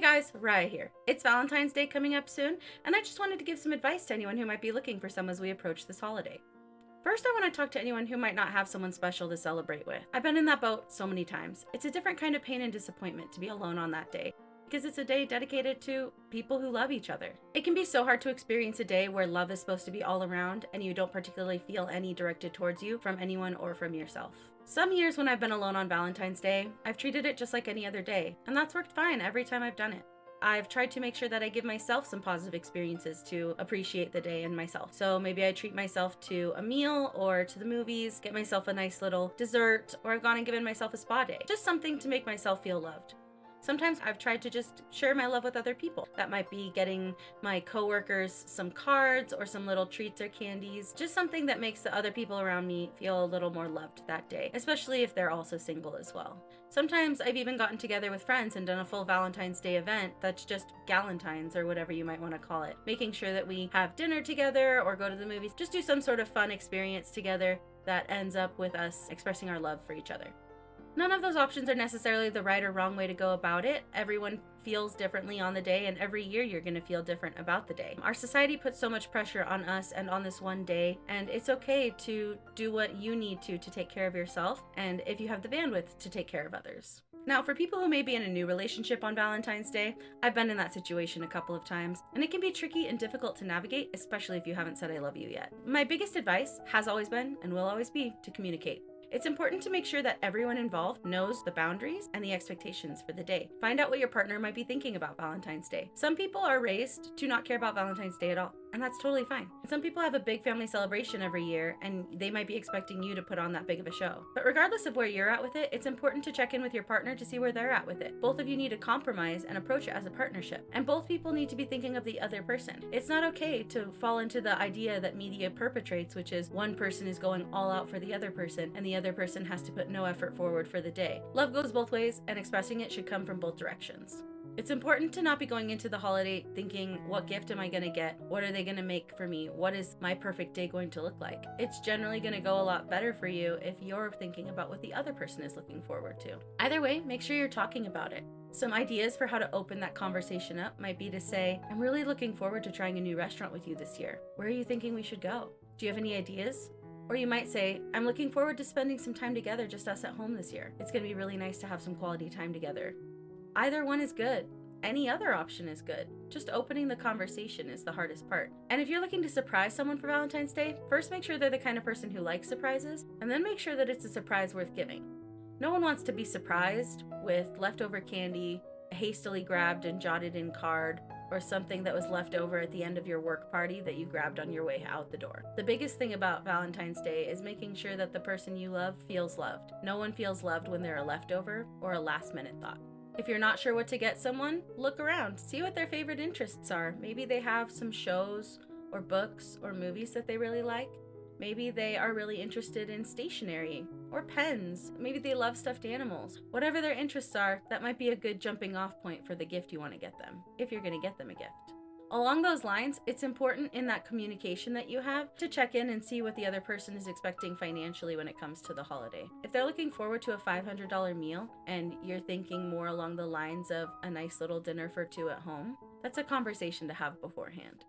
guys, Raya here. It's Valentine's Day coming up soon, and I just wanted to give some advice to anyone who might be looking for some as we approach this holiday. First, I want to talk to anyone who might not have someone special to celebrate with. I've been in that boat so many times. It's a different kind of pain and disappointment to be alone on that day, because it's a day dedicated to people who love each other. It can be so hard to experience a day where love is supposed to be all around and you don't particularly feel any directed towards you from anyone or from yourself. Some years when I've been alone on Valentine's Day, I've treated it just like any other day, and that's worked fine every time I've done it. I've tried to make sure that I give myself some positive experiences to appreciate the day and myself. So maybe I treat myself to a meal or to the movies, get myself a nice little dessert, or I've gone and given myself a spa day. Just something to make myself feel loved. Sometimes I've tried to just share my love with other people. That might be getting my coworkers some cards or some little treats or candies, just something that makes the other people around me feel a little more loved that day, especially if they're also single as well. Sometimes I've even gotten together with friends and done a full Valentine's Day event that's just Galentine's or whatever you might want to call it, making sure that we have dinner together or go to the movies, just do some sort of fun experience together that ends up with us expressing our love for each other. None of those options are necessarily the right or wrong way to go about it. Everyone feels differently on the day, and every year you're going to feel different about the day. Our society puts so much pressure on us and on this one day, and it's okay to do what you need to take care of yourself, and if you have the bandwidth, to take care of others. Now, for people who may be in a new relationship on Valentine's Day, I've been in that situation a couple of times, and it can be tricky and difficult to navigate, especially if you haven't said I love you yet. My biggest advice has always been, and will always be, to communicate. It's important to make sure that everyone involved knows the boundaries and the expectations for the day. Find out what your partner might be thinking about Valentine's Day. Some people are raised to not care about Valentine's Day at all, and that's totally fine. Some people have a big family celebration every year, and they might be expecting you to put on that big of a show. But regardless of where you're at with it, it's important to check in with your partner to see where they're at with it. Both of you need to compromise and approach it as a partnership, and both people need to be thinking of the other person. It's not okay to fall into the idea that media perpetrates, which is one person is going all out for the other person, and the other person has to put no effort forward for the day. Love goes both ways, and expressing it should come from both directions. It's important to not be going into the holiday thinking, what gift am I going to get? What are they going to make for me? What is my perfect day going to look like? It's generally going to go a lot better for you if you're thinking about what the other person is looking forward to. Either way, make sure you're talking about it. Some ideas for how to open that conversation up might be to say, I'm really looking forward to trying a new restaurant with you this year. Where are you thinking we should go? Do you have any ideas? Or you might say, I'm looking forward to spending some time together, just us at home this year. It's going to be really nice to have some quality time together. Either one is good. Any other option is good. Just opening the conversation is the hardest part. And if you're looking to surprise someone for Valentine's Day, first make sure they're the kind of person who likes surprises, and then make sure that it's a surprise worth giving. No one wants to be surprised with leftover candy, a hastily grabbed and jotted in card, or something that was left over at the end of your work party that you grabbed on your way out the door. The biggest thing about Valentine's Day is making sure that the person you love feels loved. No one feels loved when they're a leftover or a last-minute thought. If you're not sure what to get someone, look around, see what their favorite interests are. Maybe they have some shows or books or movies that they really like. Maybe they are really interested in stationery or pens. Maybe they love stuffed animals. Whatever their interests are, that might be a good jumping off point for the gift you want to get them, if you're going to get them a gift. Along those lines, it's important in that communication that you have to check in and see what the other person is expecting financially when it comes to the holiday. If they're looking forward to a $500 meal and you're thinking more along the lines of a nice little dinner for two at home, that's a conversation to have beforehand.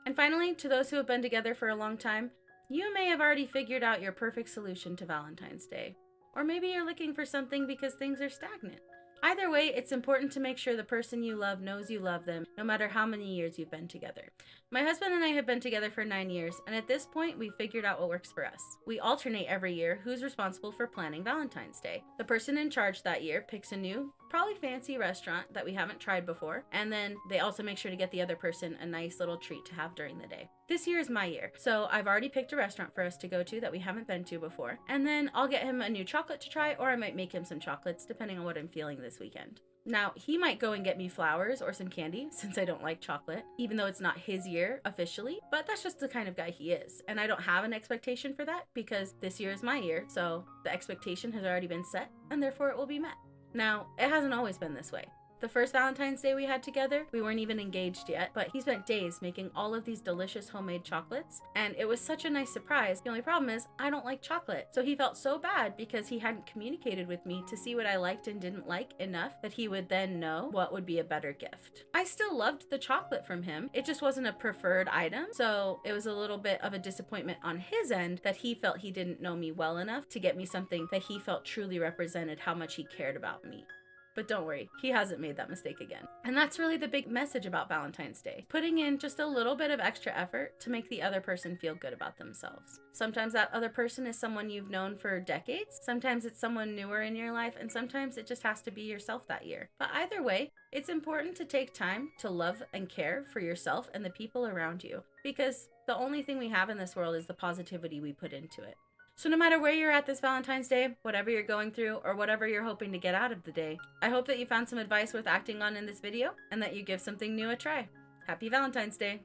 And finally, to those who have been together for a long time, you may have already figured out your perfect solution to Valentine's Day. Or maybe you're looking for something because things are stagnant. Either way, it's important to make sure the person you love knows you love them, no matter how many years you've been together. My husband and I have been together for 9 years, and at this point, we've figured out what works for us. We alternate every year who's responsible for planning Valentine's Day. The person in charge that year picks a new, probably fancy restaurant that we haven't tried before, and then they also make sure to get the other person a nice little treat to have during the day. This year is my year, so I've already picked a restaurant for us to go to that we haven't been to before, and then I'll get him a new chocolate to try, or I might make him some chocolates, depending on what I'm feeling this weekend. Now, he might go and get me flowers or some candy, since I don't like chocolate, even though it's not his year officially, but that's just the kind of guy he is, and I don't have an expectation for that, because this year is my year, so the expectation has already been set, and therefore it will be met. Now, it hasn't always been this way. The first Valentine's Day we had together, we weren't even engaged yet, but he spent days making all of these delicious homemade chocolates, and it was such a nice surprise. The only problem is I don't like chocolate. So he felt so bad because he hadn't communicated with me to see what I liked and didn't like enough that he would then know what would be a better gift. I still loved the chocolate from him. It just wasn't a preferred item, so it was a little bit of a disappointment on his end that he felt he didn't know me well enough to get me something that he felt truly represented how much he cared about me. But don't worry, he hasn't made that mistake again. And that's really the big message about Valentine's Day. Putting in just a little bit of extra effort to make the other person feel good about themselves. Sometimes that other person is someone you've known for decades. Sometimes it's someone newer in your life. And sometimes it just has to be yourself that year. But either way, it's important to take time to love and care for yourself and the people around you. Because the only thing we have in this world is the positivity we put into it. So no matter where you're at this Valentine's Day, whatever you're going through, or whatever you're hoping to get out of the day, I hope that you found some advice worth acting on in this video, and that you give something new a try. Happy Valentine's Day!